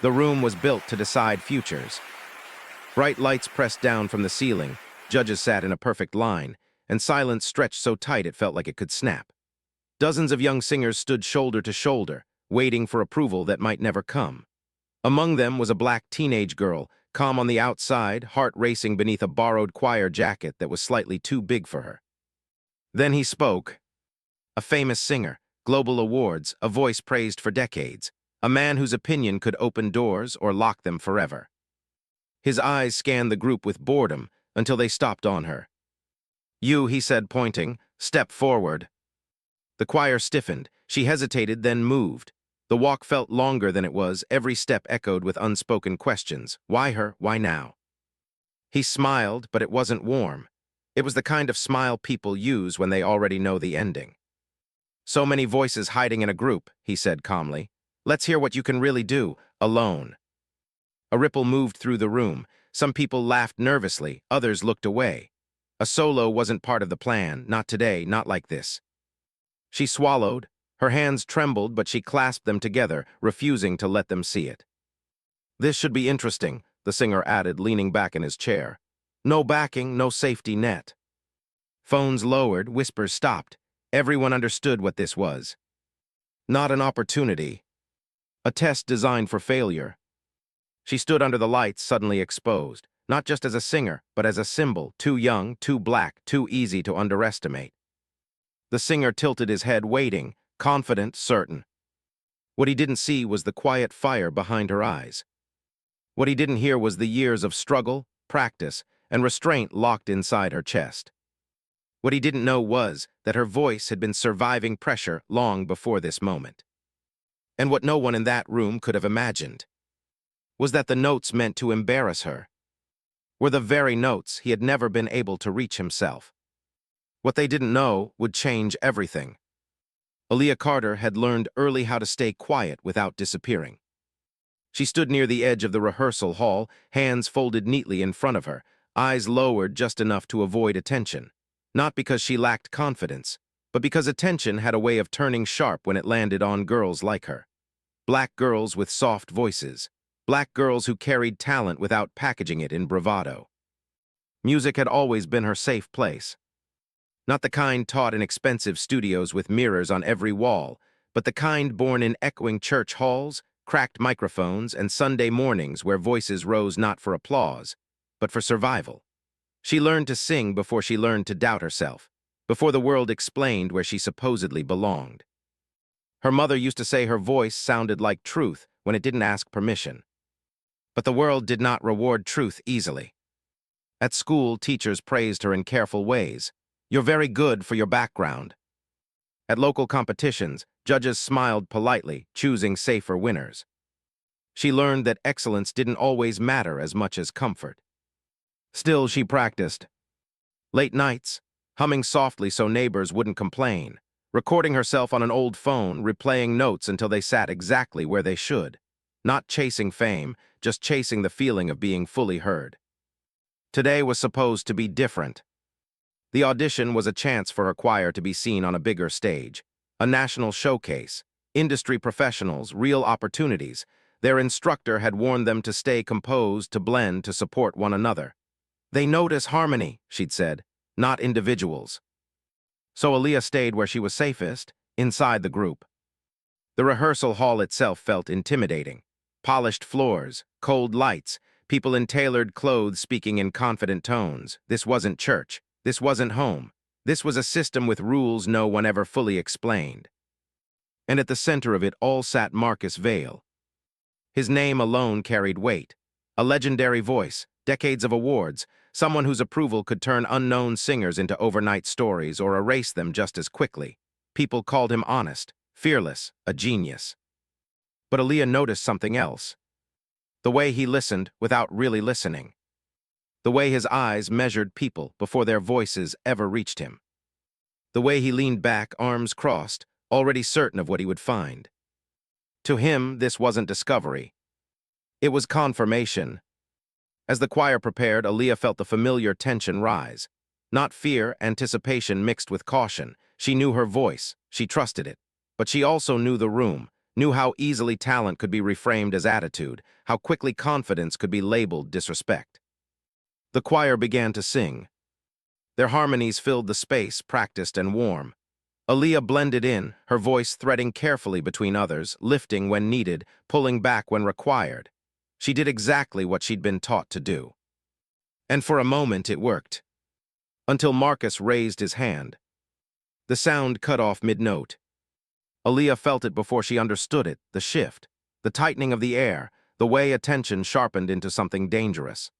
The room was built to decide futures. Bright lights pressed down from the ceiling, judges sat in a perfect line, and silence stretched so tight it felt like it could snap. Dozens of young singers stood shoulder to shoulder, waiting for approval that might never come. Among them was a black teenage girl, calm on the outside, heart racing beneath a borrowed choir jacket that was slightly too big for her. Then he spoke. A famous singer, global awards, a voice praised for decades, a man whose opinion could open doors or lock them forever. His eyes scanned the group with boredom until they stopped on her. "You," he said, pointing, "step forward." The choir stiffened. She hesitated, then moved. The walk felt longer than it was, every step echoed with unspoken questions. Why her? Why now? He smiled, but it wasn't warm. It was the kind of smile people use when they already know the ending. "So many voices hiding in a group," he said calmly. "Let's hear what you can really do, alone." A ripple moved through the room. Some people laughed nervously, others looked away. A solo wasn't part of the plan, not today, not like this. She swallowed. Her hands trembled, but she clasped them together, refusing to let them see it. "This should be interesting," the singer added, leaning back in his chair. "No backing, no safety net." Phones lowered, whispers stopped. Everyone understood what this was. Not an opportunity. A test designed for failure. She stood under the lights, suddenly exposed, not just as a singer, but as a symbol, too young, too black, too easy to underestimate. The singer tilted his head, waiting, confident, certain. What he didn't see was the quiet fire behind her eyes. What he didn't hear was the years of struggle, practice, and restraint locked inside her chest. What he didn't know was that her voice had been surviving pressure long before this moment. And what no one in that room could have imagined was that the notes meant to embarrass her were the very notes he had never been able to reach himself. What they didn't know would change everything. Aaliyah Carter had learned early how to stay quiet without disappearing. She stood near the edge of the rehearsal hall, hands folded neatly in front of her, eyes lowered just enough to avoid attention. Not because she lacked confidence, but because attention had a way of turning sharp when it landed on girls like her. Black girls with soft voices. Black girls who carried talent without packaging it in bravado. Music had always been her safe place. Not the kind taught in expensive studios with mirrors on every wall, but the kind born in echoing church halls, cracked microphones, and Sunday mornings where voices rose not for applause, but for survival. She learned to sing before she learned to doubt herself, before the world explained where she supposedly belonged. Her mother used to say her voice sounded like truth when it didn't ask permission. But the world did not reward truth easily. At school, teachers praised her in careful ways. "You're very good for your background." At local competitions, judges smiled politely, choosing safer winners. She learned that excellence didn't always matter as much as comfort. Still, she practiced. Late nights, humming softly so neighbors wouldn't complain, recording herself on an old phone, replaying notes until they sat exactly where they should. Not chasing fame, just chasing the feeling of being fully heard. Today was supposed to be different. The audition was a chance for her choir to be seen on a bigger stage, a national showcase, industry professionals, real opportunities. Their instructor had warned them to stay composed, to blend, to support one another. "They notice harmony," she'd said, "not individuals." So Aaliyah stayed where she was safest, inside the group. The rehearsal hall itself felt intimidating. Polished floors, cold lights, people in tailored clothes speaking in confident tones. This wasn't church. This wasn't home. This was a system with rules no one ever fully explained. And at the center of it all sat Marcus Vail. His name alone carried weight. A legendary voice, decades of awards, someone whose approval could turn unknown singers into overnight stories or erase them just as quickly. People called him honest, fearless, a genius. But Aaliyah noticed something else. The way he listened without really listening. The way his eyes measured people before their voices ever reached him. The way he leaned back, arms crossed, already certain of what he would find. To him, this wasn't discovery. It was confirmation. As the choir prepared, Aaliyah felt the familiar tension rise. Not fear, anticipation mixed with caution. She knew her voice, she trusted it. But she also knew the room, knew how easily talent could be reframed as attitude, how quickly confidence could be labeled disrespect. The choir began to sing. Their harmonies filled the space, practiced and warm. Aaliyah blended in, her voice threading carefully between others, lifting when needed, pulling back when required. She did exactly what she'd been taught to do. And for a moment it worked. Until Marcus raised his hand. The sound cut off mid-note. Aaliyah felt it before she understood it, the shift, the tightening of the air, the way attention sharpened into something dangerous.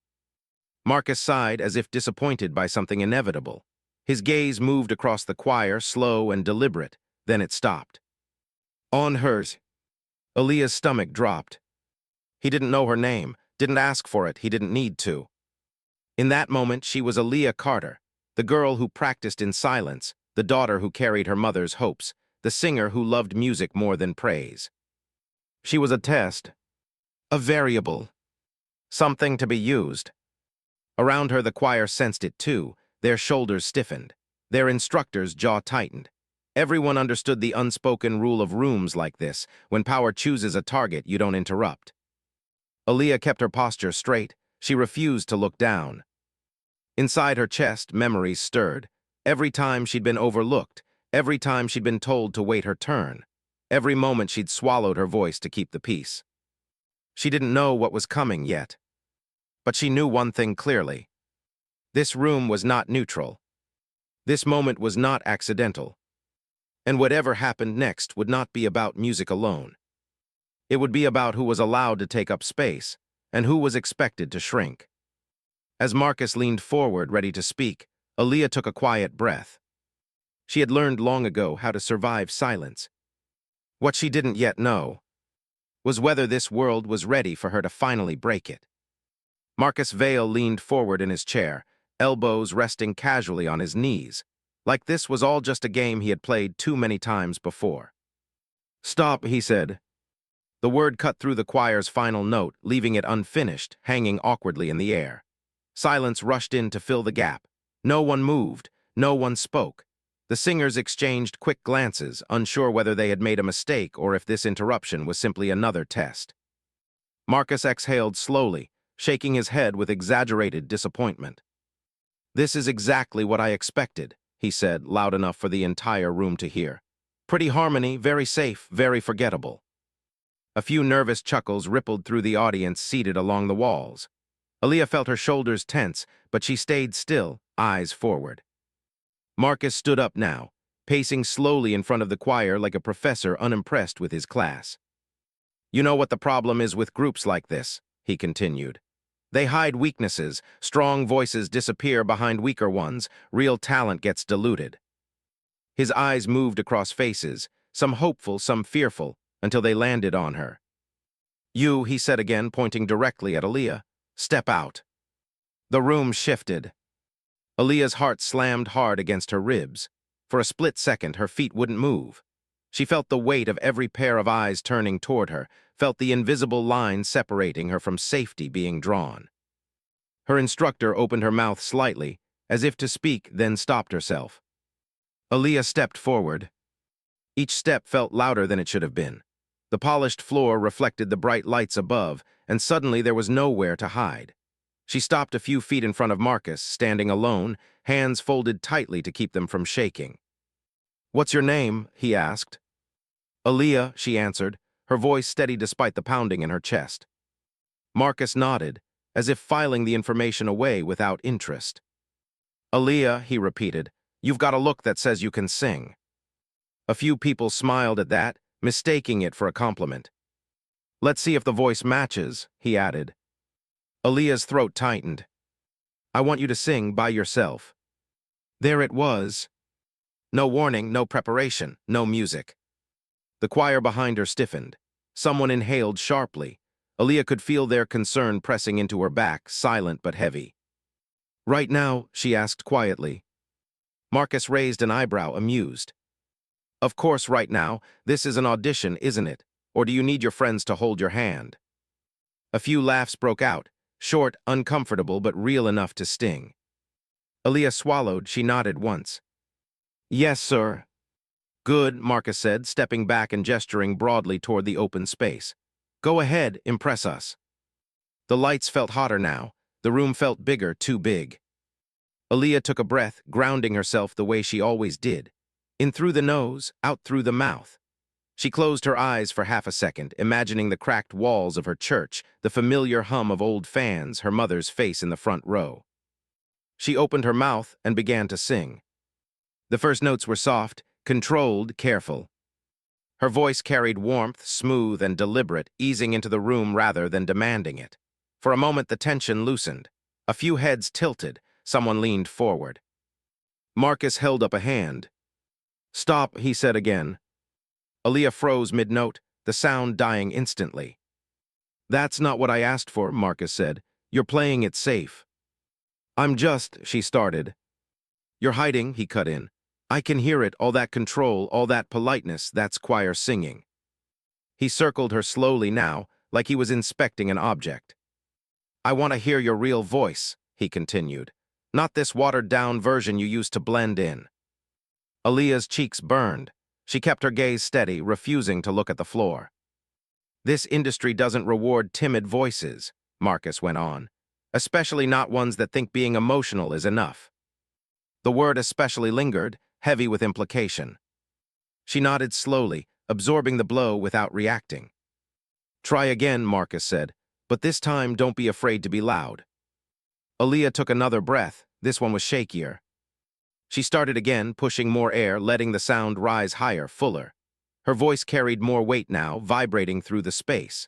Marcus sighed as if disappointed by something inevitable. His gaze moved across the choir, slow and deliberate, then it stopped. On hers. Aaliyah's stomach dropped. He didn't know her name, didn't ask for it, he didn't need to. In that moment, she was Aaliyah Carter, the girl who practiced in silence, the daughter who carried her mother's hopes, the singer who loved music more than praise. She was a test, a variable, something to be used. Around her, the choir sensed it too. Their shoulders stiffened. Their instructor's jaw tightened. Everyone understood the unspoken rule of rooms like this. When power chooses a target, you don't interrupt. Aaliyah kept her posture straight. She refused to look down. Inside her chest, memories stirred. Every time she'd been overlooked, every time she'd been told to wait her turn, every moment she'd swallowed her voice to keep the peace. She didn't know what was coming yet. But she knew one thing clearly. This room was not neutral. This moment was not accidental. And whatever happened next would not be about music alone. It would be about who was allowed to take up space and who was expected to shrink. As Marcus leaned forward, ready to speak, Aaliyah took a quiet breath. She had learned long ago how to survive silence. What she didn't yet know was whether this world was ready for her to finally break it. Marcus Vail leaned forward in his chair, elbows resting casually on his knees, like this was all just a game he had played too many times before. "Stop," he said. The word cut through the choir's final note, leaving it unfinished, hanging awkwardly in the air. Silence rushed in to fill the gap. No one moved, no one spoke. The singers exchanged quick glances, unsure whether they had made a mistake or if this interruption was simply another test. Marcus exhaled slowly, shaking his head with exaggerated disappointment. "This is exactly what I expected," he said, loud enough for the entire room to hear. "Pretty harmony, very safe, very forgettable." A few nervous chuckles rippled through the audience seated along the walls. Aaliyah felt her shoulders tense, but she stayed still, eyes forward. Marcus stood up now, pacing slowly in front of the choir like a professor unimpressed with his class. "You know what the problem is with groups like this," he continued. "They hide weaknesses, strong voices disappear behind weaker ones, real talent gets diluted." His eyes moved across faces, some hopeful, some fearful, until they landed on her. "You," he said again, pointing directly at Aaliyah, "step out." The room shifted. Aaliyah's heart slammed hard against her ribs. For a split second, her feet wouldn't move. She felt the weight of every pair of eyes turning toward her, felt the invisible line separating her from safety being drawn. Her instructor opened her mouth slightly, as if to speak, then stopped herself. Aaliyah stepped forward. Each step felt louder than it should have been. The polished floor reflected the bright lights above, and suddenly there was nowhere to hide. She stopped a few feet in front of Marcus, standing alone, hands folded tightly to keep them from shaking. "What's your name?" he asked. "Aaliyah," she answered, her voice steady despite the pounding in her chest. Marcus nodded, as if filing the information away without interest. "Aaliyah," he repeated, "you've got a look that says you can sing." A few people smiled at that, mistaking it for a compliment. "Let's see if the voice matches," he added. Aaliyah's throat tightened. "I want you to sing by yourself." There it was. No warning, no preparation, no music. The choir behind her stiffened. Someone inhaled sharply. Aaliyah could feel their concern pressing into her back, silent but heavy. "Right now?" she asked quietly. Marcus raised an eyebrow, amused. "Of course, right now. This is an audition, isn't it? Or do you need your friends to hold your hand?" A few laughs broke out, short, uncomfortable, but real enough to sting. Aaliyah swallowed, she nodded once. "Yes, sir." Good, Marcus said, stepping back and gesturing broadly toward the open space. Go ahead, impress us. The lights felt hotter now. The room felt bigger, too big. Aaliyah took a breath, grounding herself the way she always did. In through the nose, out through the mouth. She closed her eyes for half a second, imagining the cracked walls of her church, the familiar hum of old fans, her mother's face in the front row. She opened her mouth and began to sing. The first notes were soft, controlled, careful. Her voice carried warmth, smooth and deliberate, easing into the room rather than demanding it. For a moment the tension loosened. A few heads tilted. Someone leaned forward. Marcus held up a hand. Stop, he said again. Aaliyah froze mid-note, the sound dying instantly. That's not what I asked for, Marcus said. You're playing it safe. I'm just, she started. You're hiding, he cut in. I can hear it, all that control, all that politeness, that's choir singing. He circled her slowly now, like he was inspecting an object. I want to hear your real voice, he continued. Not this watered-down version you used to blend in. Aaliyah's cheeks burned. She kept her gaze steady, refusing to look at the floor. This industry doesn't reward timid voices, Marcus went on, especially not ones that think being emotional is enough. The word especially lingered, heavy with implication. She nodded slowly, absorbing the blow without reacting. Try again, Marcus said, but this time don't be afraid to be loud. Aaliyah took another breath. This one was shakier. She started again, pushing more air, letting the sound rise higher, fuller. Her voice carried more weight now, vibrating through the space.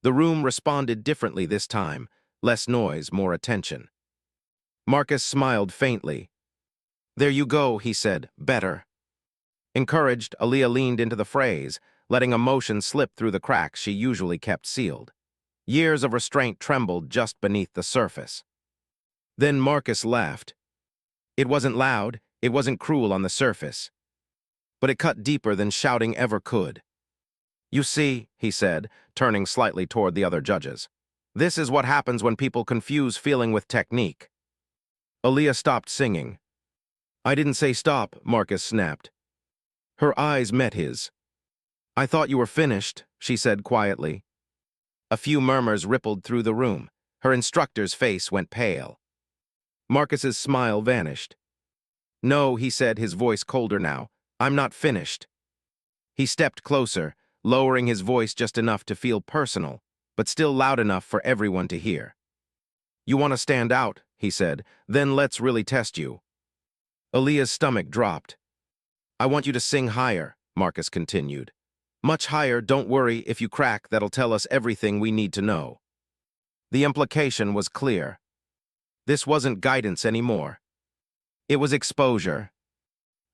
The room responded differently this time, less noise, more attention. Marcus smiled faintly. There you go, he said, better. Encouraged, Aaliyah leaned into the phrase, letting emotion slip through the cracks she usually kept sealed. Years of restraint trembled just beneath the surface. Then Marcus laughed. It wasn't loud, it wasn't cruel on the surface. But it cut deeper than shouting ever could. You see, he said, turning slightly toward the other judges. This is what happens when people confuse feeling with technique. Aaliyah stopped singing. I didn't say stop, Marcus snapped. Her eyes met his. I thought you were finished, she said quietly. A few murmurs rippled through the room. Her instructor's face went pale. Marcus's smile vanished. No, he said, his voice colder now. I'm not finished. He stepped closer, lowering his voice just enough to feel personal, but still loud enough for everyone to hear. You want to stand out, he said, then let's really test you. Aaliyah's stomach dropped. I want you to sing higher, Marcus continued. Much higher, don't worry, if you crack, that'll tell us everything we need to know. The implication was clear. This wasn't guidance anymore. It was exposure.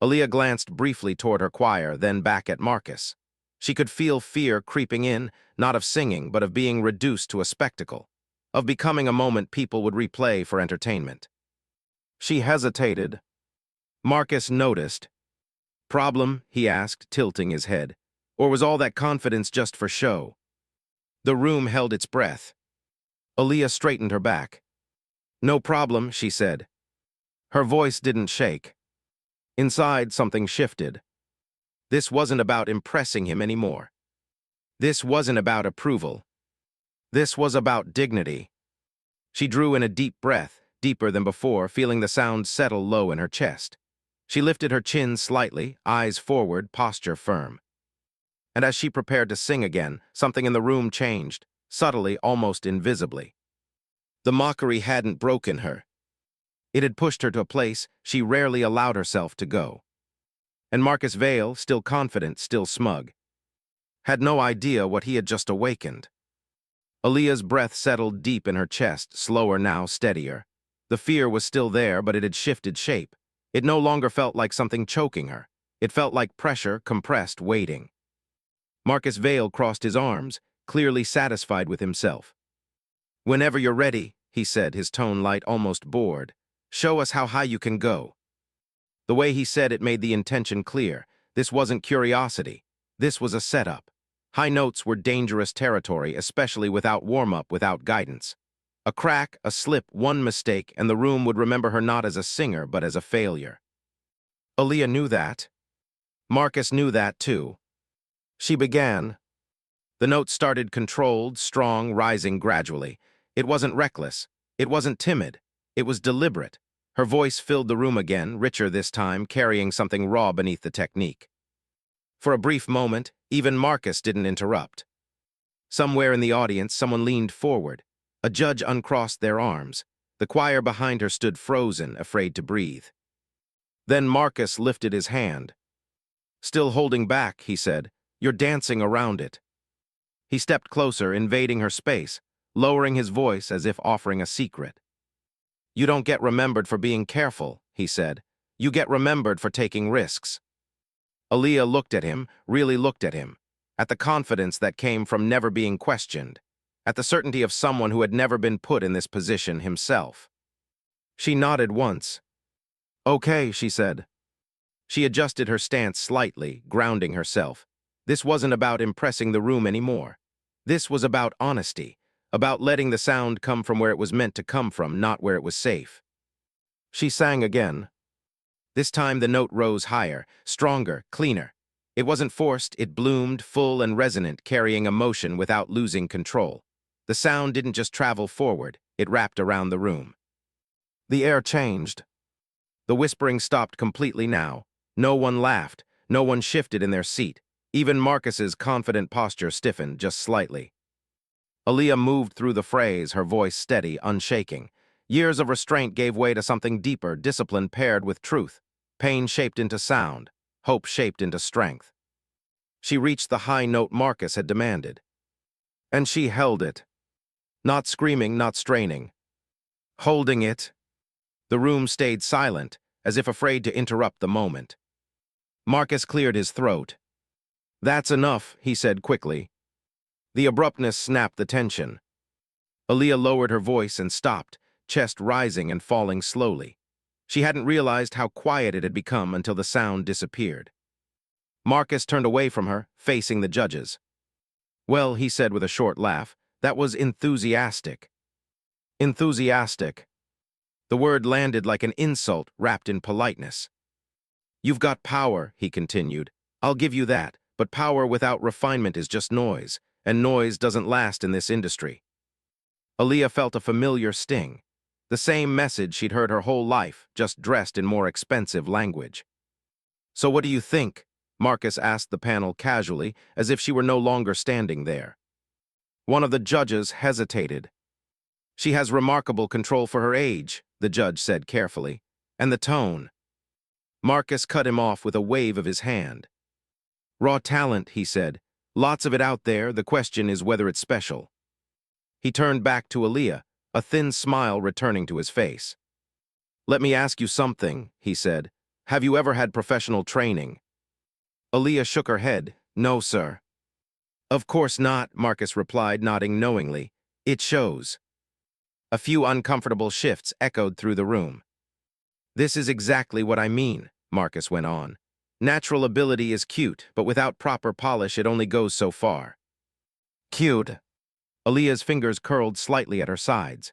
Aaliyah glanced briefly toward her choir, then back at Marcus. She could feel fear creeping in, not of singing, but of being reduced to a spectacle, of becoming a moment people would replay for entertainment. She hesitated. Marcus noticed. Problem? He asked, tilting his head. Or was all that confidence just for show? The room held its breath. Aaliyah straightened her back. No problem, she said. Her voice didn't shake. Inside, something shifted. This wasn't about impressing him anymore. This wasn't about approval. This was about dignity. She drew in a deep breath, deeper than before, feeling the sound settle low in her chest. She lifted her chin slightly, eyes forward, posture firm. And as she prepared to sing again, something in the room changed, subtly, almost invisibly. The mockery hadn't broken her. It had pushed her to a place she rarely allowed herself to go. And Marcus Vale, still confident, still smug, had no idea what he had just awakened. Aaliyah's breath settled deep in her chest, slower now, steadier. The fear was still there, but it had shifted shape. It no longer felt like something choking her. It felt like pressure, compressed, waiting. Marcus Vale crossed his arms, clearly satisfied with himself. Whenever you're ready, he said, his tone light, almost bored. Show us how high you can go. The way he said it made the intention clear. This wasn't curiosity. This was a setup. High notes were dangerous territory, especially without warm-up, without guidance. A crack, a slip, one mistake, and the room would remember her not as a singer, but as a failure. Aaliyah knew that. Marcus knew that too. She began. The note started controlled, strong, rising gradually. It wasn't reckless. It wasn't timid. It was deliberate. Her voice filled the room again, richer this time, carrying something raw beneath the technique. For a brief moment, even Marcus didn't interrupt. Somewhere in the audience, someone leaned forward. A judge uncrossed their arms. The choir behind her stood frozen, afraid to breathe. Then Marcus lifted his hand. "Still holding back," he said. "You're dancing around it." He stepped closer, invading her space, lowering his voice as if offering a secret. "You don't get remembered for being careful," he said. "You get remembered for taking risks." Aaliyah looked at him, really looked at him, at the confidence that came from never being questioned, at the certainty of someone who had never been put in this position himself. She nodded once. "Okay," she said. She adjusted her stance slightly, grounding herself. This wasn't about impressing the room anymore. This was about honesty, about letting the sound come from where it was meant to come from, not where it was safe. She sang again. This time the note rose higher, stronger, cleaner. It wasn't forced, it bloomed, full and resonant, carrying emotion without losing control. The sound didn't just travel forward, it wrapped around the room. The air changed. The whispering stopped completely now. No one laughed, no one shifted in their seat. Even Marcus's confident posture stiffened just slightly. Aaliyah moved through the phrase, her voice steady, unshaking. Years of restraint gave way to something deeper, discipline paired with truth. Pain shaped into sound, hope shaped into strength. She reached the high note Marcus had demanded. And she held it. Not screaming, not straining. Holding it. The room stayed silent, as if afraid to interrupt the moment. Marcus cleared his throat. "That's enough," he said quickly. The abruptness snapped the tension. Aaliyah lowered her voice and stopped, chest rising and falling slowly. She hadn't realized how quiet it had become until the sound disappeared. Marcus turned away from her, facing the judges. "Well," he said with a short laugh, "that was enthusiastic." Enthusiastic. The word landed like an insult wrapped in politeness. "You've got power," he continued. "I'll give you that, but power without refinement is just noise, and noise doesn't last in this industry." Aaliyah felt a familiar sting. The same message she'd heard her whole life, just dressed in more expensive language. "So what do you think?" Marcus asked the panel casually, as if she were no longer standing there. One of the judges hesitated. "She has remarkable control for her age," the judge said carefully. "And the tone." Marcus cut him off with a wave of his hand. "Raw talent," he said. "Lots of it out there, the question is whether it's special." He turned back to Aaliyah, a thin smile returning to his face. "Let me ask you something," he said. "Have you ever had professional training?" Aaliyah shook her head. "No, sir." "Of course not," Marcus replied, nodding knowingly. "It shows." A few uncomfortable shifts echoed through the room. "This is exactly what I mean," Marcus went on. "Natural ability is cute, but without proper polish it only goes so far." "Cute." Aaliyah's fingers curled slightly at her sides.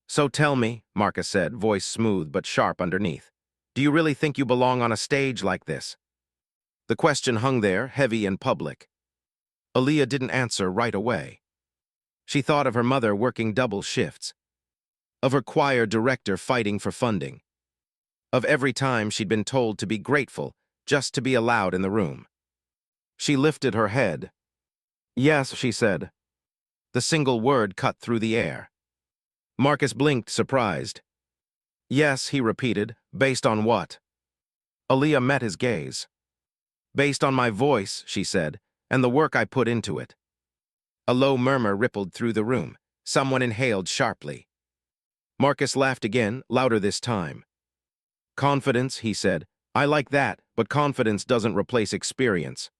"So tell me," Marcus said, voice smooth but sharp underneath, "do you really think you belong on a stage like this?" The question hung there, heavy and public. Aaliyah didn't answer right away. She thought of her mother working double shifts, of her choir director fighting for funding, of every time she'd been told to be grateful just to be allowed in the room. She lifted her head. "Yes," she said. The single word cut through the air. Marcus blinked, surprised. "Yes," he repeated. "Based on what?" Aaliyah met his gaze. "Based on my voice," she said, "and the work I put into it." A low murmur rippled through the room. Someone inhaled sharply. Marcus laughed again, louder this time. "Confidence," he said. "I like that, but confidence doesn't replace experience."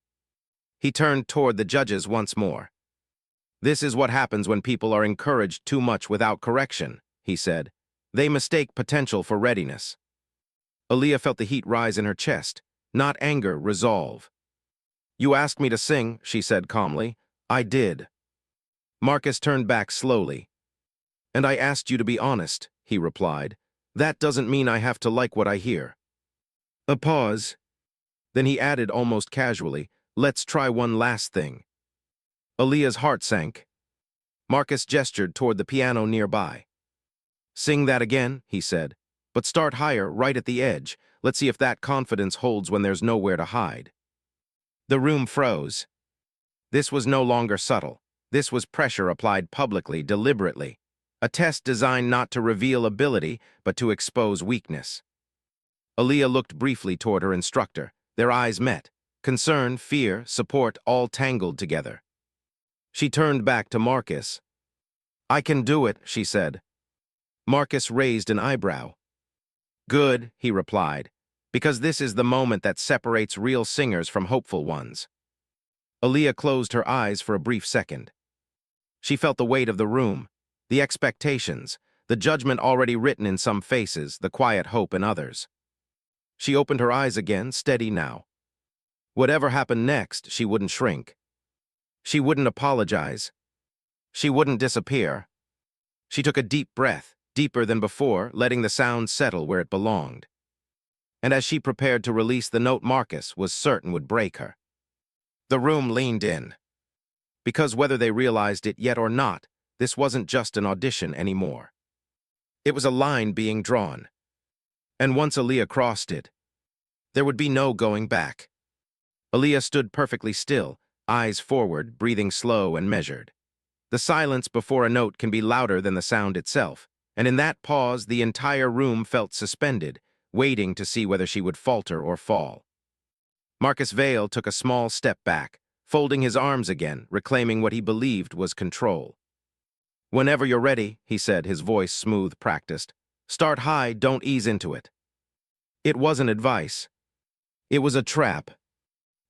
He turned toward the judges once more. "This is what happens when people are encouraged too much without correction," he said. "They mistake potential for readiness." Aaliyah felt the heat rise in her chest. Not anger, resolve. "You asked me to sing," she said calmly. "I did." Marcus turned back slowly. "And I asked you to be honest," he replied. "That doesn't mean I have to like what I hear." A pause. Then he added almost casually, "Let's try one last thing." Aaliyah's heart sank. Marcus gestured toward the piano nearby. "Sing that again," he said, "but start higher, right at the edge. Let's see if that confidence holds when there's nowhere to hide." The room froze. This was no longer subtle. This was pressure applied publicly, deliberately. A test designed not to reveal ability, but to expose weakness. Aaliyah looked briefly toward her instructor. Their eyes met. Concern, fear, support, all tangled together. She turned back to Marcus. "I can do it," she said. Marcus raised an eyebrow. "Good," he replied, "because this is the moment that separates real singers from hopeful ones." Aaliyah closed her eyes for a brief second. She felt the weight of the room, the expectations, the judgment already written in some faces, the quiet hope in others. She opened her eyes again, steady now. Whatever happened next, she wouldn't shrink. She wouldn't apologize. She wouldn't disappear. She took a deep breath, deeper than before, letting the sound settle where it belonged. And as she prepared to release the note Marcus was certain would break her, the room leaned in. Because whether they realized it yet or not, this wasn't just an audition anymore. It was a line being drawn. And once Aaliyah crossed it, there would be no going back. Aaliyah stood perfectly still, eyes forward, breathing slow and measured. The silence before a note can be louder than the sound itself, and in that pause the entire room felt suspended, waiting to see whether she would falter or fall. Marcus Vail took a small step back, folding his arms again, reclaiming what he believed was control. "Whenever you're ready," he said, his voice smooth, practiced. "Start high, don't ease into it." It wasn't advice. It was a trap.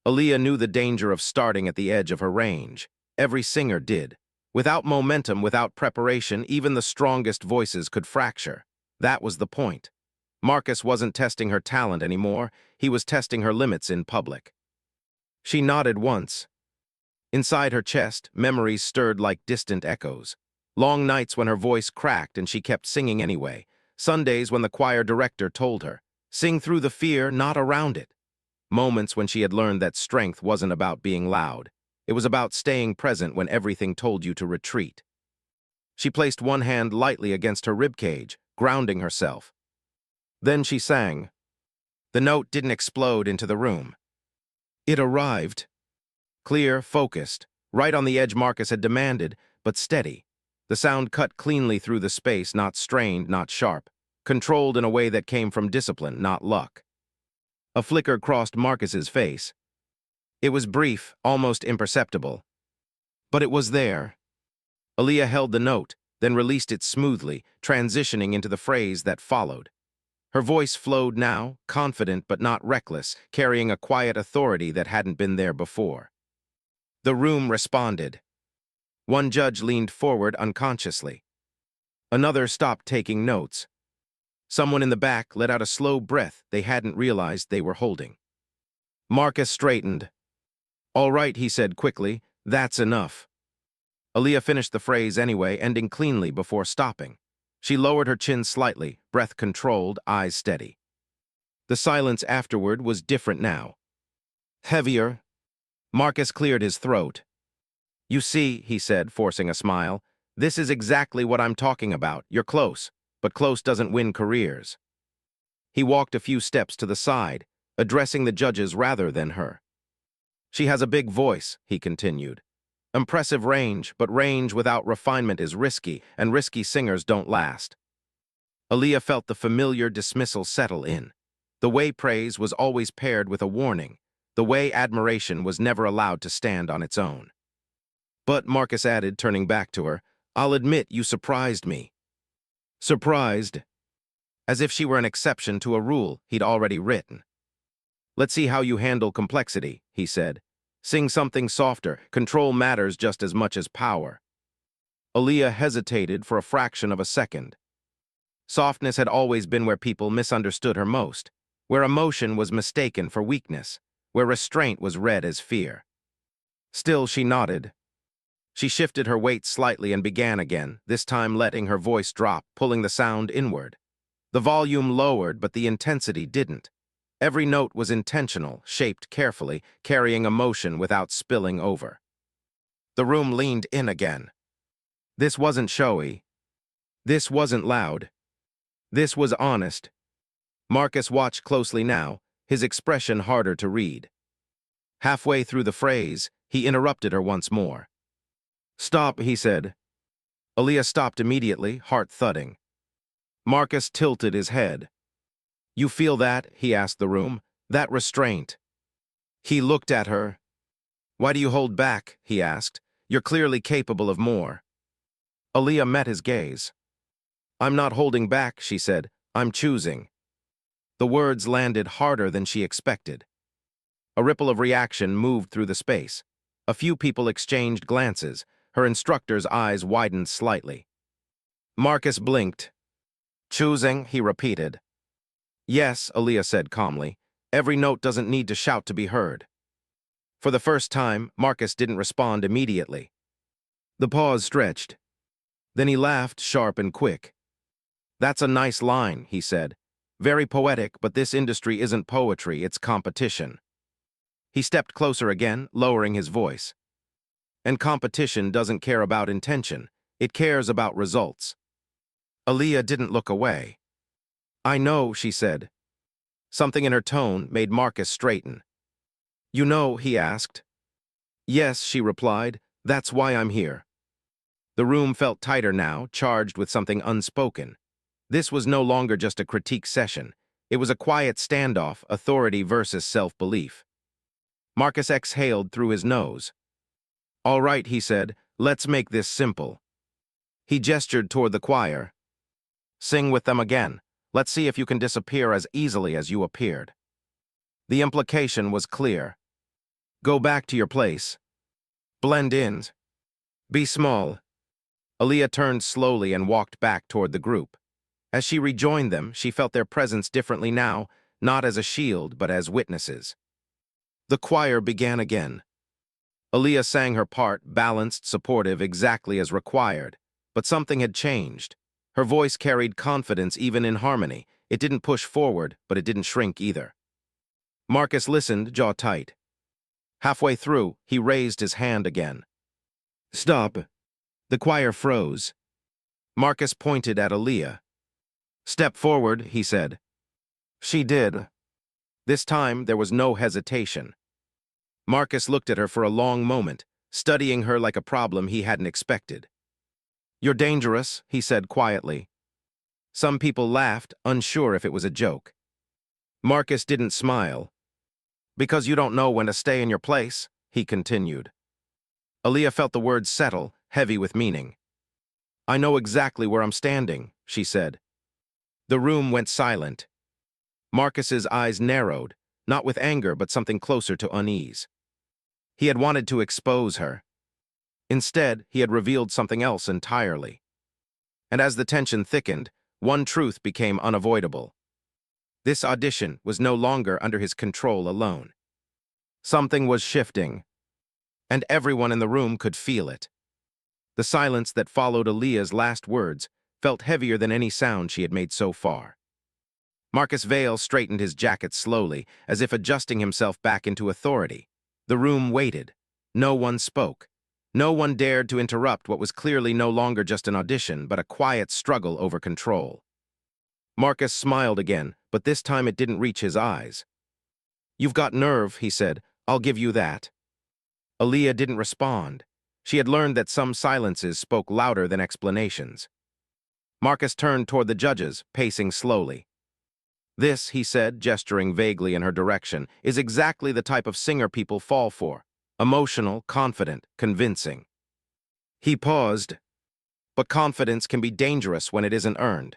Aaliyah knew the danger of starting at the edge of her range. Every singer did. Without momentum, without preparation, even the strongest voices could fracture. That was the point. Marcus wasn't testing her talent anymore. He was testing her limits in public. She nodded once. Inside her chest, memories stirred like distant echoes. Long nights when her voice cracked and she kept singing anyway. Sundays when the choir director told her, "Sing through the fear, not around it." Moments when she had learned that strength wasn't about being loud. It was about staying present when everything told you to retreat. She placed one hand lightly against her ribcage, grounding herself. Then she sang. The note didn't explode into the room. It arrived. Clear, focused, right on the edge Marcus had demanded, but steady. The sound cut cleanly through the space, not strained, not sharp. Controlled in a way that came from discipline, not luck. A flicker crossed Marcus's face. It was brief, almost imperceptible. But it was there. Aaliyah held the note, then released it smoothly, transitioning into the phrase that followed. Her voice flowed now, confident but not reckless, carrying a quiet authority that hadn't been there before. The room responded. One judge leaned forward unconsciously. Another stopped taking notes. Someone in the back let out a slow breath they hadn't realized they were holding. Marcus straightened. "All right," he said quickly, "that's enough." Aaliyah finished the phrase anyway, ending cleanly before stopping. She lowered her chin slightly, breath controlled, eyes steady. The silence afterward was different now. Heavier. Marcus cleared his throat. "You see," he said, forcing a smile, "this is exactly what I'm talking about. You're close, but close doesn't win careers." He walked a few steps to the side, addressing the judges rather than her. "She has a big voice," he continued. "Impressive range, but range without refinement is risky, and risky singers don't last." Aaliyah felt the familiar dismissal settle in. The way praise was always paired with a warning. The way admiration was never allowed to stand on its own. "But," Marcus added, turning back to her, "I'll admit you surprised me." Surprised? As if she were an exception to a rule he'd already written. "Let's see how you handle complexity," he said. "Sing something softer. Control matters just as much as power." Aaliyah hesitated for a fraction of a second. Softness had always been where people misunderstood her most, where emotion was mistaken for weakness, where restraint was read as fear. Still, she nodded. She shifted her weight slightly and began again, this time letting her voice drop, pulling the sound inward. The volume lowered, but the intensity didn't. Every note was intentional, shaped carefully, carrying emotion without spilling over. The room leaned in again. This wasn't showy. This wasn't loud. This was honest. Marcus watched closely now, his expression harder to read. Halfway through the phrase, he interrupted her once more. "Stop," he said. Aaliyah stopped immediately, heart thudding. Marcus tilted his head. "You feel that?" he asked the room. "That restraint?" He looked at her. "Why do you hold back?" he asked. "You're clearly capable of more." Aaliyah met his gaze. "I'm not holding back," she said. "I'm choosing." The words landed harder than she expected. A ripple of reaction moved through the space. A few people exchanged glances. Her instructor's eyes widened slightly. Marcus blinked. "Choosing," he repeated. "Yes," Aaliyah said calmly. "Every note doesn't need to shout to be heard." For the first time, Marcus didn't respond immediately. The pause stretched. Then he laughed, sharp and quick. "That's a nice line," he said. "Very poetic, but this industry isn't poetry, it's competition." He stepped closer again, lowering his voice. "And competition doesn't care about intention, it cares about results." Aaliyah didn't look away. "I know," she said. Something in her tone made Marcus straighten. "You know?" he asked. "Yes," she replied. "That's why I'm here." The room felt tighter now, charged with something unspoken. This was no longer just a critique session. It was a quiet standoff, authority versus self-belief. Marcus exhaled through his nose. "All right," he said, "let's make this simple." He gestured toward the choir. "Sing with them again. Let's see if you can disappear as easily as you appeared." The implication was clear. Go back to your place. Blend in. Be small. Aaliyah turned slowly and walked back toward the group. As she rejoined them, she felt their presence differently now, not as a shield, but as witnesses. The choir began again. Aaliyah sang her part, balanced, supportive, exactly as required. But something had changed. Her voice carried confidence even in harmony. It didn't push forward, but it didn't shrink either. Marcus listened, jaw tight. Halfway through, he raised his hand again. "Stop." The choir froze. Marcus pointed at Aaliyah. "Step forward," he said. She did. This time, there was no hesitation. Marcus looked at her for a long moment, studying her like a problem he hadn't expected. "You're dangerous," he said quietly. Some people laughed, unsure if it was a joke. Marcus didn't smile. "Because you don't know when to stay in your place," he continued. Aaliyah felt the words settle, heavy with meaning. "I know exactly where I'm standing," she said. The room went silent. Marcus's eyes narrowed, not with anger but something closer to unease. He had wanted to expose her. Instead, he had revealed something else entirely. And as the tension thickened, one truth became unavoidable. This audition was no longer under his control alone. Something was shifting, and everyone in the room could feel it. The silence that followed Aaliyah's last words felt heavier than any sound she had made so far. Marcus Vale straightened his jacket slowly, as if adjusting himself back into authority. The room waited. No one spoke. No one dared to interrupt what was clearly no longer just an audition, but a quiet struggle over control. Marcus smiled again, but this time it didn't reach his eyes. "You've got nerve," he said. "I'll give you that." Aaliyah didn't respond. She had learned that some silences spoke louder than explanations. Marcus turned toward the judges, pacing slowly. "This," he said, gesturing vaguely in her direction, "is exactly the type of singer people fall for. Emotional, confident, convincing." He paused. "But confidence can be dangerous when it isn't earned."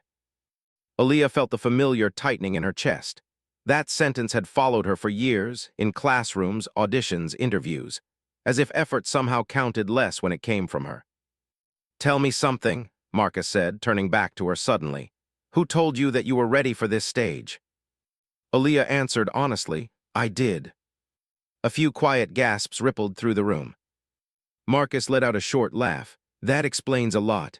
Aaliyah felt the familiar tightening in her chest. That sentence had followed her for years, in classrooms, auditions, interviews, as if effort somehow counted less when it came from her. "Tell me something," Marcus said, turning back to her suddenly. "Who told you that you were ready for this stage?" Aaliyah answered honestly, "I did." A few quiet gasps rippled through the room. Marcus let out a short laugh. "That explains a lot."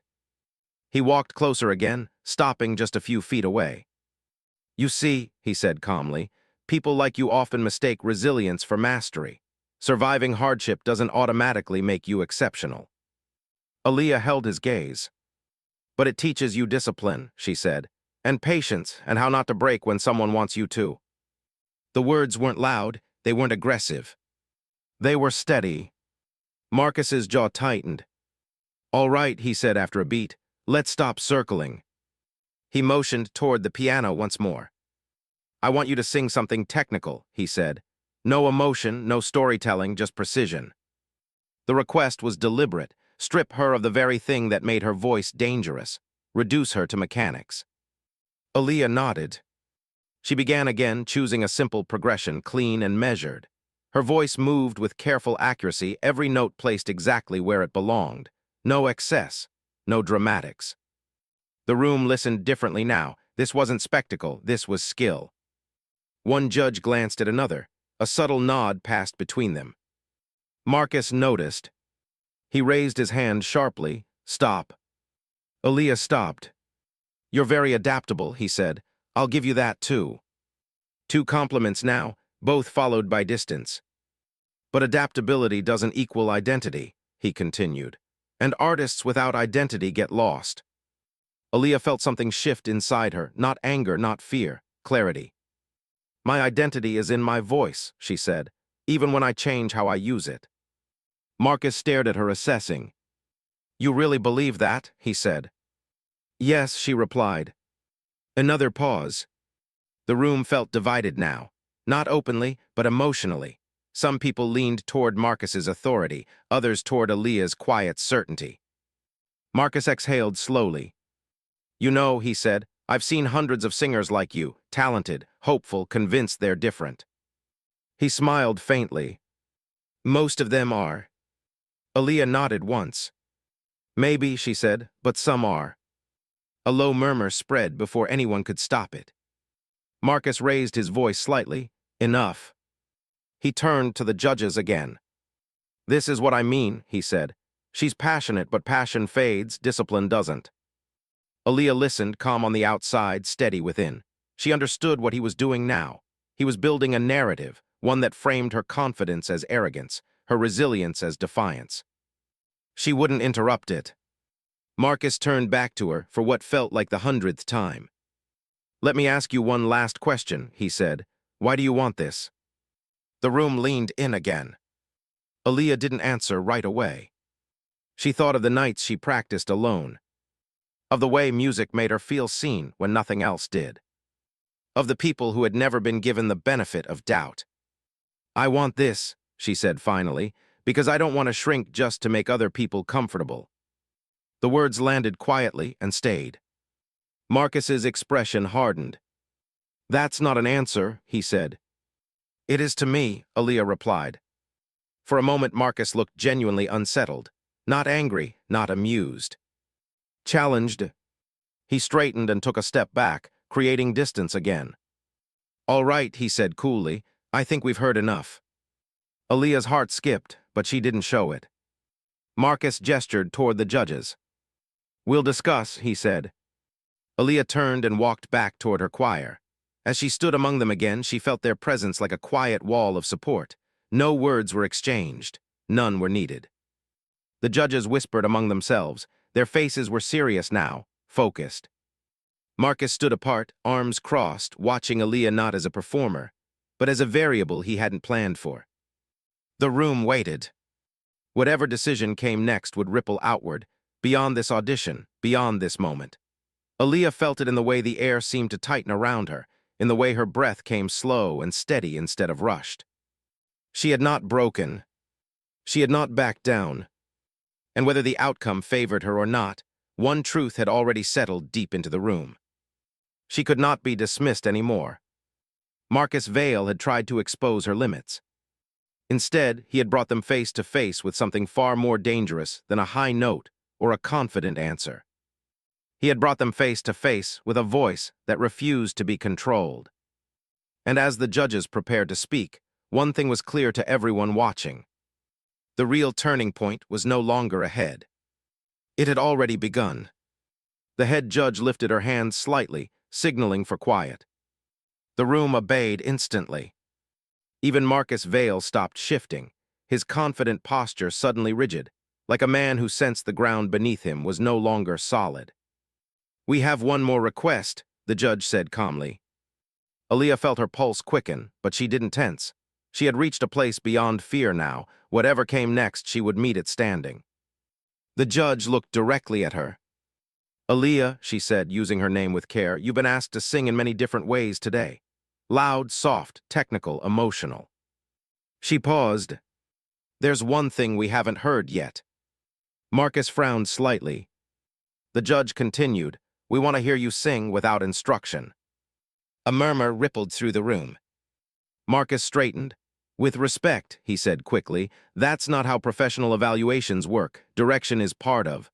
He walked closer again, stopping just a few feet away. "You see," he said calmly, People like you often mistake resilience for mastery. Surviving hardship doesn't automatically make you exceptional. Aaliyah held his gaze. But it teaches you discipline, she said, and patience, and how not to break when someone wants you to. The words weren't loud, they weren't aggressive. They were steady. Marcus's jaw tightened. "All right," he said after a beat, "let's stop circling." He motioned toward the piano once more. "I want you to sing something technical," he said. "No emotion, no storytelling, just precision." The request was deliberate. Strip her of the very thing that made her voice dangerous. Reduce her to mechanics. Aaliyah nodded. She began again, choosing a simple progression, clean and measured. Her voice moved with careful accuracy, every note placed exactly where it belonged. No excess, no dramatics. The room listened differently now. This wasn't spectacle, this was skill. One judge glanced at another. A subtle nod passed between them. Marcus noticed. He raised his hand sharply. "Stop." Aaliyah stopped. "You're very adaptable," he said. "I'll give you that too." Two compliments now, both followed by distance. "But adaptability doesn't equal identity," he continued. "And artists without identity get lost." Aaliyah felt something shift inside her, not anger, not fear, clarity. "My identity is in my voice," she said, "even when I change how I use it." Marcus stared at her, assessing. "You really believe that?" he said. "Yes," she replied. Another pause. The room felt divided now, not openly, but emotionally. Some people leaned toward Marcus's authority, others toward Aaliyah's quiet certainty. Marcus exhaled slowly. "You know," he said, "I've seen hundreds of singers like you, talented, hopeful, convinced they're different." He smiled faintly. "Most of them are." Aaliyah nodded once. "Maybe," she said, "but some are." A low murmur spread before anyone could stop it. Marcus raised his voice slightly. "Enough." He turned to the judges again. "This is what I mean," he said. "She's passionate, but passion fades, discipline doesn't." Aaliyah listened, calm on the outside, steady within. She understood what he was doing now. He was building a narrative, one that framed her confidence as arrogance, her resilience as defiance. She wouldn't interrupt it. Marcus turned back to her for what felt like the 100th time. "Let me ask you one last question," he said. "Why do you want this?" The room leaned in again. Aaliyah didn't answer right away. She thought of the nights she practiced alone, of the way music made her feel seen when nothing else did, of the people who had never been given the benefit of doubt. "I want this," she said finally, "because I don't want to shrink just to make other people comfortable." The words landed quietly and stayed. Marcus's expression hardened. "That's not an answer," he said. "It is to me," Aaliyah replied. For a moment, Marcus looked genuinely unsettled, not angry, not amused. Challenged, he straightened and took a step back, creating distance again. "All right," he said coolly, "I think we've heard enough." Aaliyah's heart skipped, but she didn't show it. Marcus gestured toward the judges. "We'll discuss," he said. Aaliyah turned and walked back toward her choir. As she stood among them again, she felt their presence like a quiet wall of support. No words were exchanged. None were needed. The judges whispered among themselves. Their faces were serious now, focused. Marcus stood apart, arms crossed, watching Aaliyah not as a performer, but as a variable he hadn't planned for. The room waited. Whatever decision came next would ripple outward, beyond this audition, beyond this moment. Aaliyah felt it in the way the air seemed to tighten around her, in the way her breath came slow and steady instead of rushed. She had not broken. She had not backed down. And whether the outcome favored her or not, one truth had already settled deep into the room. She could not be dismissed anymore. Marcus Vale had tried to expose her limits. Instead, he had brought them face to face with something far more dangerous than a high note or a confident answer. He had brought them face to face with a voice that refused to be controlled. And as the judges prepared to speak, one thing was clear to everyone watching. The real turning point was no longer ahead. It had already begun. The head judge lifted her hand slightly, signaling for quiet. The room obeyed instantly. Even Marcus Vale stopped shifting, his confident posture suddenly rigid, like a man who sensed the ground beneath him was no longer solid. "We have one more request," the judge said calmly. Aaliyah felt her pulse quicken, but she didn't tense. She had reached a place beyond fear now. Whatever came next, she would meet it standing. The judge looked directly at her. "Aaliyah," she said, using her name with care, "you've been asked to sing in many different ways today. Loud, soft, technical, emotional." She paused. "There's one thing we haven't heard yet." Marcus frowned slightly. The judge continued, "We want to hear you sing without instruction." A murmur rippled through the room. Marcus straightened. "With respect," he said quickly, "that's not how professional evaluations work. Direction is part of."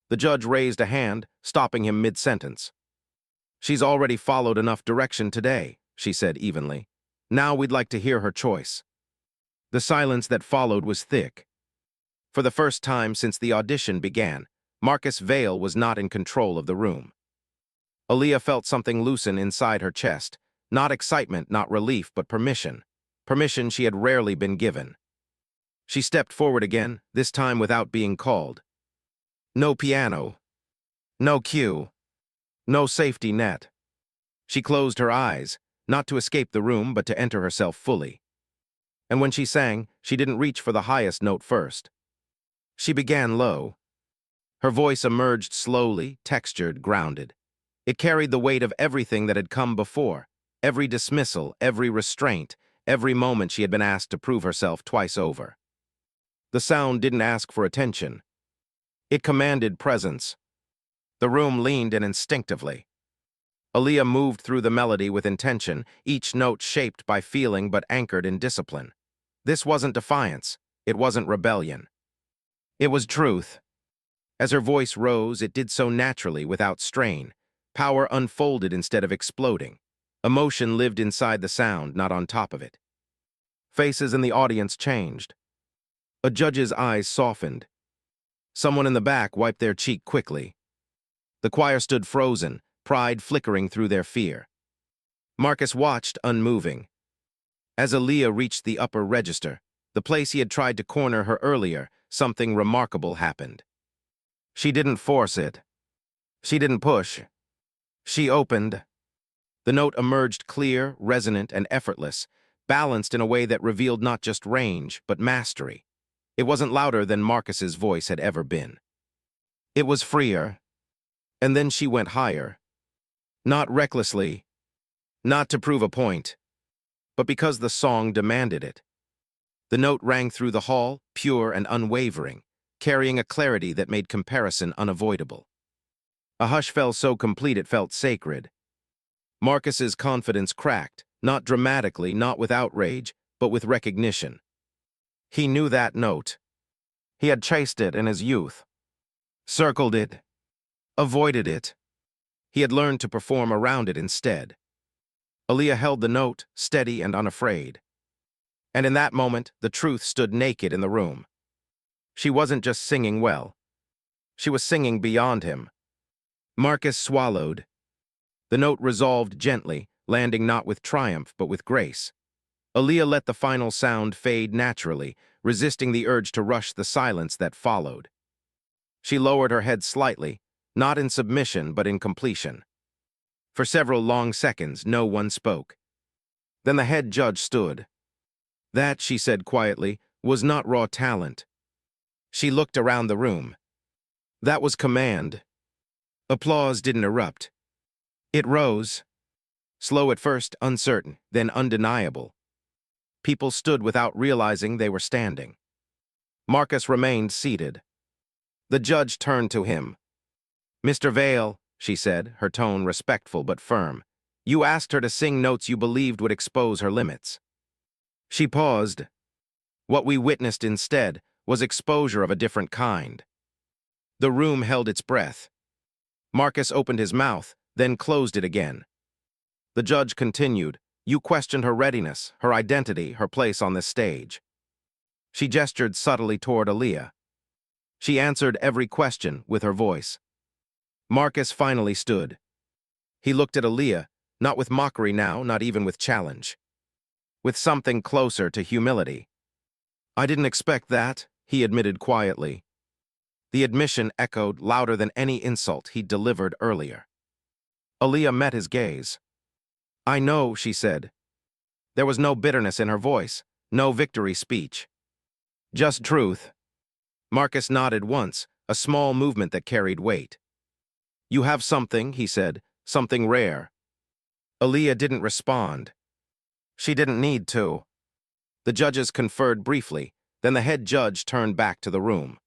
The judge raised a hand, stopping him mid-sentence. "She's already followed enough direction today," she said evenly. "Now we'd like to hear her choice." The silence that followed was thick. For the first time since the audition began, Marcus Vale was not in control of the room. Aaliyah felt something loosen inside her chest. Not excitement, not relief, but permission. Permission she had rarely been given. She stepped forward again, this time without being called. No piano. No cue. No safety net. She closed her eyes, not to escape the room, but to enter herself fully. And when she sang, she didn't reach for the highest note first. She began low. Her voice emerged slowly, textured, grounded. It carried the weight of everything that had come before, every dismissal, every restraint, every moment she had been asked to prove herself twice over. The sound didn't ask for attention. It commanded presence. The room leaned in instinctively. Aaliyah moved through the melody with intention, each note shaped by feeling but anchored in discipline. This wasn't defiance. It wasn't rebellion. It was truth. As her voice rose, it did so naturally, without strain. Power unfolded instead of exploding. Emotion lived inside the sound, not on top of it. Faces in the audience changed. A judge's eyes softened. Someone in the back wiped their cheek quickly. The choir stood frozen, pride flickering through their fear. Marcus watched, unmoving. As Aaliyah reached the upper register, the place he had tried to corner her earlier, something remarkable happened. She didn't force it. She didn't push. She opened. The note emerged clear, resonant, and effortless, balanced in a way that revealed not just range, but mastery. It wasn't louder than Marcus's voice had ever been. It was freer. And then she went higher. Not recklessly, not to prove a point, but because the song demanded it. The note rang through the hall, pure and unwavering, carrying a clarity that made comparison unavoidable. A hush fell so complete it felt sacred. Marcus's confidence cracked, not dramatically, not with outrage, but with recognition. He knew that note. He had chased it in his youth, circled it, avoided it. He had learned to perform around it instead. Aaliyah held the note, steady and unafraid. And in that moment, the truth stood naked in the room. She wasn't just singing well. She was singing beyond him. Marcus swallowed. The note resolved gently, landing not with triumph but with grace. Aaliyah let the final sound fade naturally, resisting the urge to rush the silence that followed. She lowered her head slightly, not in submission but in completion. For several long seconds, no one spoke. Then the head judge stood. That, she said quietly, was not raw talent. She looked around the room. That was command. Applause didn't erupt. It rose. Slow at first, uncertain, then undeniable. People stood without realizing they were standing. Marcus remained seated. The judge turned to him. "Mr. Vale," she said, her tone respectful but firm, "you asked her to sing notes you believed would expose her limits." She paused. What we witnessed instead was exposure of a different kind. The room held its breath. Marcus opened his mouth, then closed it again. The judge continued, "You questioned her readiness, her identity, her place on this stage." She gestured subtly toward Aaliyah. She answered every question with her voice. Marcus finally stood. He looked at Aaliyah, Not with mockery now, not even with challenge. With something closer to humility. "I didn't expect that," he admitted quietly. The admission echoed louder than any insult he'd delivered earlier. Aaliyah met his gaze. "I know," she said. There was no bitterness in her voice, no victory speech. Just truth. Marcus nodded once, a small movement that carried weight. "You have something," he said, "something rare." Aaliyah didn't respond. She didn't need to. The judges conferred briefly, then the head judge turned back to the room.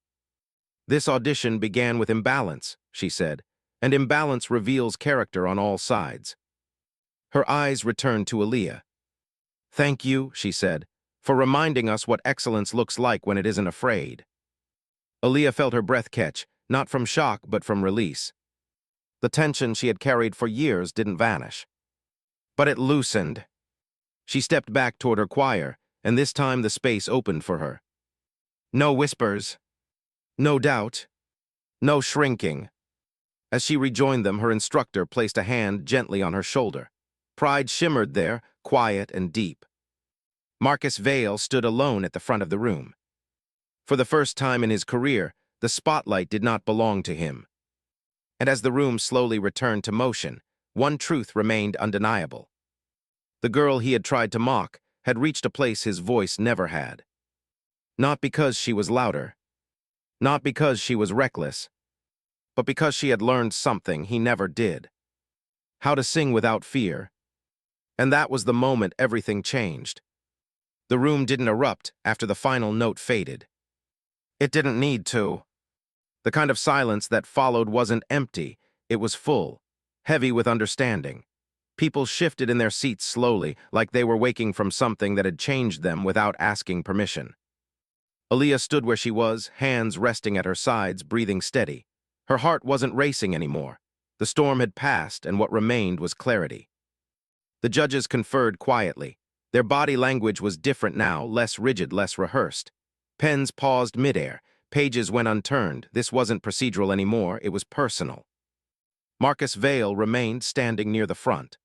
"This audition began with imbalance," she said, "and imbalance reveals character on all sides." Her eyes returned to Aaliyah. "Thank you," she said, "for reminding us what excellence looks like when it isn't afraid." Aaliyah felt her breath catch, not from shock but from release. The tension she had carried for years didn't vanish. But it loosened. She stepped back toward her choir, and this time the space opened for her. No whispers. No doubt. No shrinking. As she rejoined them, her instructor placed a hand gently on her shoulder. Pride shimmered there, quiet and deep. Marcus Vale stood alone at the front of the room. For the first time in his career, the spotlight did not belong to him. And as the room slowly returned to motion, one truth remained undeniable. The girl he had tried to mock had reached a place his voice never had. Not because she was louder, not because she was reckless, but because she had learned something he never did. How to sing without fear. And that was the moment everything changed. The room didn't erupt after the final note faded. It didn't need to. The kind of silence that followed wasn't empty, it was full, heavy with understanding. People shifted in their seats slowly, like they were waking from something that had changed them without asking permission. Aaliyah stood where she was, hands resting at her sides, breathing steady. Her heart wasn't racing anymore. The storm had passed, and what remained was clarity. The judges conferred quietly. Their body language was different now, less rigid, less rehearsed. Pens paused midair. Pages went unturned. This wasn't procedural anymore, it was personal. Marcus Vale remained standing near the front.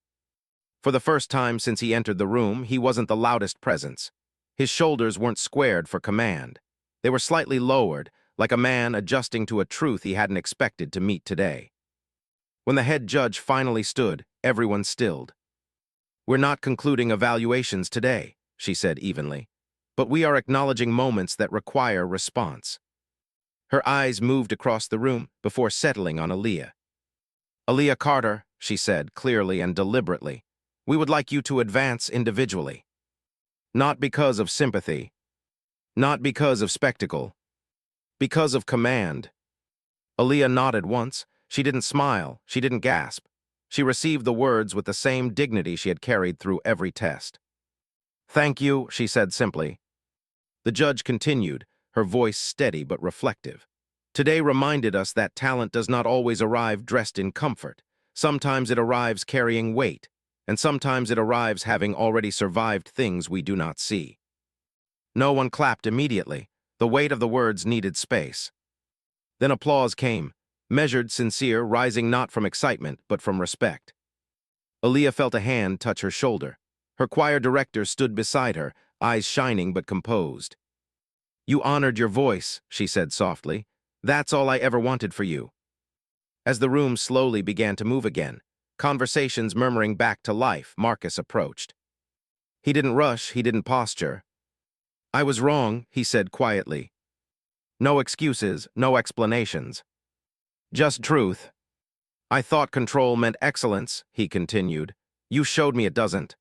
For the first time since he entered the room, he wasn't the loudest presence. His shoulders weren't squared for command. They were slightly lowered, like a man adjusting to a truth he hadn't expected to meet today. When the head judge finally stood, everyone stilled. "We're not concluding evaluations today," she said evenly, "but we are acknowledging moments that require response." Her eyes moved across the room before settling on Aaliyah. "Aaliyah Carter," she said clearly and deliberately, "we would like you to advance individually. Not because of sympathy, not because of spectacle, because of command." Aaliyah nodded once. She didn't smile, she didn't gasp. She received the words with the same dignity she had carried through every test. "Thank you," she said simply. The judge continued, her voice steady but reflective. "Today reminded us that talent does not always arrive dressed in comfort. Sometimes it arrives carrying weight, and sometimes it arrives having already survived things we do not see." No one clapped immediately. The weight of the words needed space. Then applause came, measured, sincere, rising not from excitement, but from respect. Aaliyah felt a hand touch her shoulder. Her choir director stood beside her, eyes shining but composed. "You honored your voice," she said softly. "That's all I ever wanted for you." As the room slowly began to move again, conversations murmuring back to life, Marcus approached. He didn't rush, he didn't posture. "I was wrong," he said quietly. "No excuses, no explanations. Just truth. I thought control meant excellence," he continued. "You showed me it doesn't."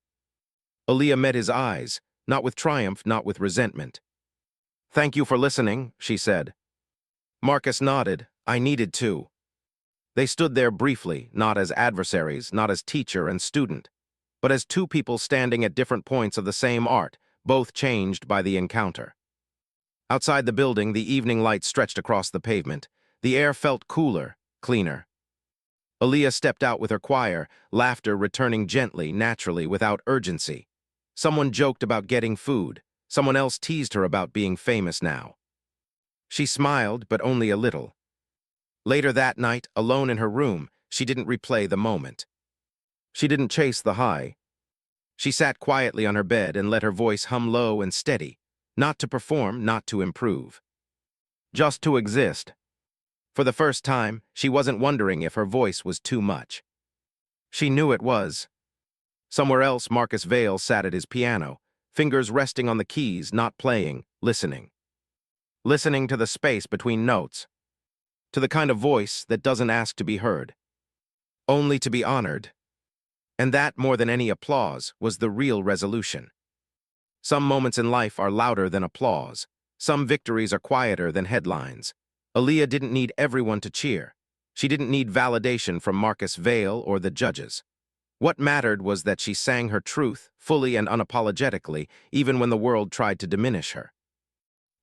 Aaliyah met his eyes, not with triumph, not with resentment. "Thank you for listening," she said. Marcus nodded. "I needed to." They stood there briefly, not as adversaries, not as teacher and student, but as two people standing at different points of the same art, both changed by the encounter. Outside the building, the evening light stretched across the pavement. The air felt cooler, cleaner. Aaliyah stepped out with her choir, laughter returning gently, naturally, without urgency. Someone joked about getting food. Someone else teased her about being famous now. She smiled, but only a little. Later that night, alone in her room, she didn't replay the moment. She didn't chase the high. She sat quietly on her bed and let her voice hum low and steady, not to perform, not to improve. Just to exist. For the first time, she wasn't wondering if her voice was too much. She knew it was. Somewhere else, Marcus Vale sat at his piano, fingers resting on the keys, not playing, listening. Listening to the space between notes, to the kind of voice that doesn't ask to be heard, only to be honored. And that, more than any applause, was the real resolution. Some moments in life are louder than applause. Some victories are quieter than headlines. Aaliyah didn't need everyone to cheer. She didn't need validation from Marcus Vale or the judges. What mattered was that she sang her truth, fully and unapologetically, even when the world tried to diminish her.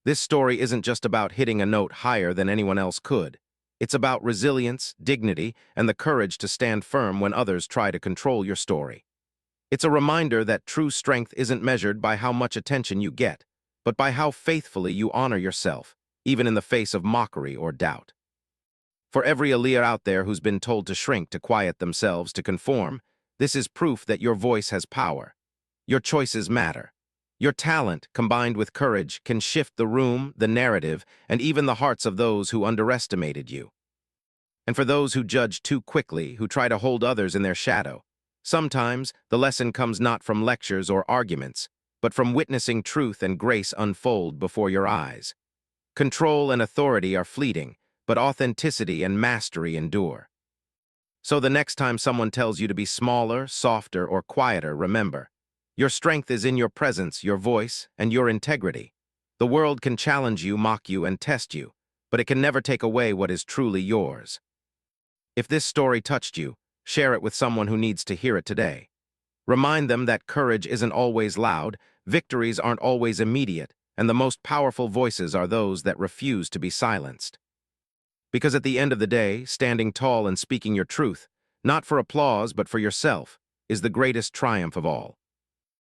This story isn't just about hitting a note higher than anyone else could. It's about resilience, dignity, and the courage to stand firm when others try to control your story. It's a reminder that true strength isn't measured by how much attention you get, but by how faithfully you honor yourself, even in the face of mockery or doubt. For every Aaliyah out there who's been told to shrink, to quiet themselves, to conform, this is proof that your voice has power. Your choices matter. Your talent, combined with courage, can shift the room, the narrative, and even the hearts of those who underestimated you. And for those who judge too quickly, who try to hold others in their shadow, sometimes the lesson comes not from lectures or arguments, but from witnessing truth and grace unfold before your eyes. Control and authority are fleeting, but authenticity and mastery endure. So the next time someone tells you to be smaller, softer, or quieter, remember, your strength is in your presence, your voice, and your integrity. The world can challenge you, mock you, and test you, but it can never take away what is truly yours. If this story touched you, share it with someone who needs to hear it today. Remind them that courage isn't always loud, victories aren't always immediate, and the most powerful voices are those that refuse to be silenced. Because at the end of the day, standing tall and speaking your truth, not for applause but for yourself, is the greatest triumph of all.